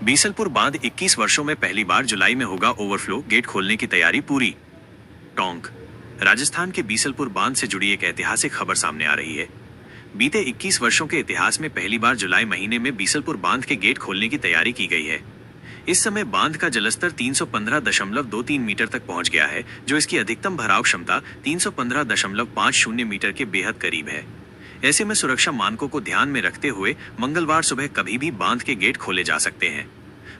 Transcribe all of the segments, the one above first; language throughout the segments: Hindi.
बीसलपुर बांध 21 वर्षों में पहली बार जुलाई में होगा ओवरफ्लो, गेट खोलने की तैयारी पूरी। टोंक। राजस्थान के बीसलपुर बांध से जुड़ी एक ऐतिहासिक खबर सामने आ रही है। बीते 21 वर्षों के इतिहास में पहली बार जुलाई महीने में बीसलपुर बांध के गेट खोलने की तैयारी की गई है। इस समय बांध का जलस्तर 315.23 मीटर तक पहुंच गया है, जो इसकी अधिकतम भराव क्षमता 315.50 मीटर के बेहद करीब है। ऐसे में सुरक्षा मानकों को ध्यान में रखते हुए मंगलवार सुबह कभी भी बांध के गेट खोले जा सकते हैं।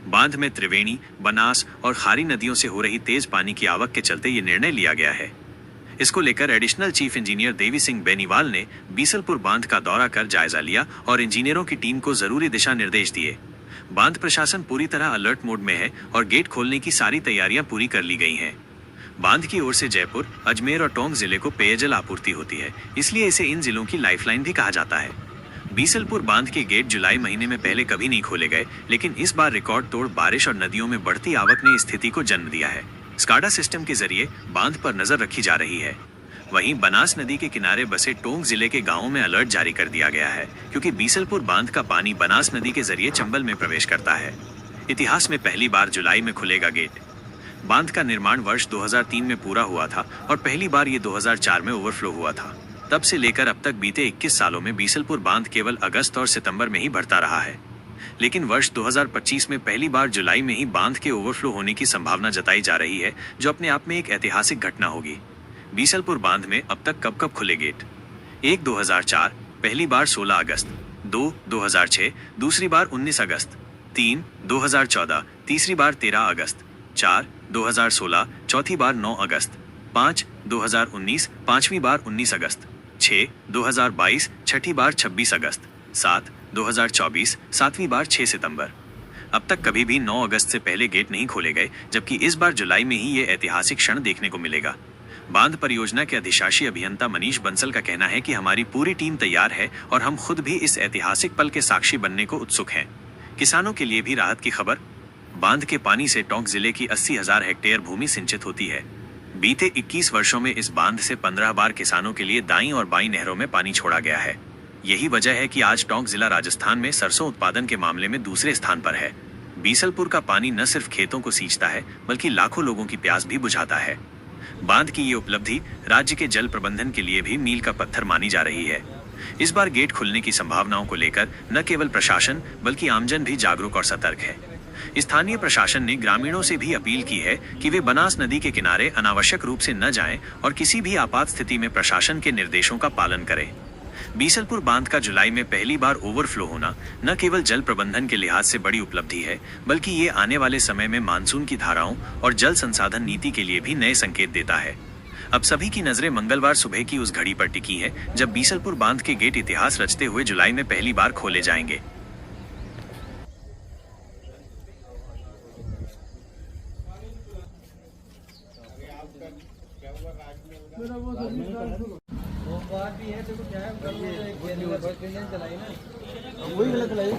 बांध में त्रिवेणी, बनास और खारी नदियों से हो रही तेज पानी की आवक के चलते ये निर्णय लिया गया है। इसको लेकर additional chief engineer Devi Singh Beniwal ने बीसलपुर बांध का दौरा कर जायजा लिया और इंजीनियरों की टीम को जरूरी दिशा निर्देश दिए। बांध प्रशासन पूरी तरह अलर्ट मोड में है और गेट खोलने की सारी तैयारियां पूरी कर ली गई हैं। बांध की ओर से जयपुर, अजमेर और टोंक जिले को पेयजल आपूर्ति होती है, इसलिए इसे इन जिलों की लाइफलाइन भी कहा जाता है। बीसलपुर बांध के गेट जुलाई महीने में पहले कभी नहीं खोले गए, लेकिन इस बार रिकॉर्ड तोड़ बारिश और नदियों में बढ़ती आवक ने स्थिति को जन्म दिया है। स्काडा सिस्टम के जरिए बांध पर नजर रखी जा रही है। वहीं बनास नदी के किनारे बसे टोंक जिले के गांवों में अलर्ट जारी कर दिया गया है, क्योंकि बीसलपुर बांध का पानी बनास नदी के जरिए चंबल में प्रवेश करता है। इतिहास में पहली बार जुलाई में खुलेगा गेट। बांध का निर्माण वर्ष 2003 में पूरा हुआ था और पहली बार ये 2004 में ओवरफ्लो हुआ था। तब से लेकर अब तक बीते 21 सालों में बीसलपुर बांध केवल अगस्त और सितंबर में ही भरता रहा है, लेकिन वर्ष 2025 में पहली बार जुलाई में ही बांध के ओवरफ्लो होने की संभावना जताई जा रही है, जो अपने आप में एक ऐतिहासिक घटना होगी। बीसलपुर बांध में अब तक कब कब खुले गेट? 1 2004, पहली बार 16 अगस्त। 2 2006, दूसरी बार 19 अगस्त। 3 2014, तीसरी बार 13 अगस्त। 4 2016, चौथी बार 9 अगस्त। 5 2019, पांचवी बार 19 अगस्त। 6 2022, छठी बार 26 अगस्त। 7 2024, सातवीं बार 6 सितंबर। अब तक कभी भी 9 अगस्त से पहले गेट नहीं खोले गए, जबकि इस बार जुलाई में ही ये ऐतिहासिक क्षण देखने को मिलेगा। बांध परियोजना के अधिशासी अभियंता मनीष बंसल का कहना है कि हमारी पूरी टीम तैयार है और हम खुद भी इस ऐतिहासिक पल के साक्षी बनने को उत्सुक हैं। किसानों के लिए भी राहत की खबर। बांध के पानी से टोंक जिले की 80,000 हेक्टेयर भूमि सिंचित होती है। बीते 21 वर्षों में इस बांध से 15 बार किसानों के लिए दाईं और बाईं नहरों में पानी छोड़ा गया है। यही वजह है कि आज टोंक जिला राजस्थान में सरसों उत्पादन के मामले में दूसरे स्थान पर है। बीसलपुर का पानी न सिर्फ खेतों को सींचता है, बल्कि लाखों लोगों की प्यास भी बुझाता है। बांध की ये उपलब्धि राज्य के जल प्रबंधन के लिए भी मील का पत्थर मानी जा रही है। इस बार गेट खुलने की संभावनाओं को लेकर न केवल प्रशासन बल्कि आमजन भी जागरूक और सतर्क है। स्थानीय प्रशासन ने ग्रामीणों से भी अपील की है कि वे बनास नदी के किनारे अनावश्यक रूप से न जाएं और किसी भी आपात स्थिति में प्रशासन के निर्देशों का पालन करें। बीसलपुर बांध का जुलाई में पहली बार ओवरफ्लो होना न केवल जल प्रबंधन के लिहाज से बड़ी उपलब्धि है, बल्कि ये आने वाले समय में मानसून की धाराओं और जल संसाधन नीति के लिए भी नए संकेत देता है। अब सभी की नजरें मंगलवार सुबह की उस घड़ी पर टिकी है जब बीसलपुर बांध के गेट इतिहास रचते हुए जुलाई में पहली बार खोले जाएंगे। वो बात भी है, देखो क्या है, चलाई ना, वही गलत चलाई।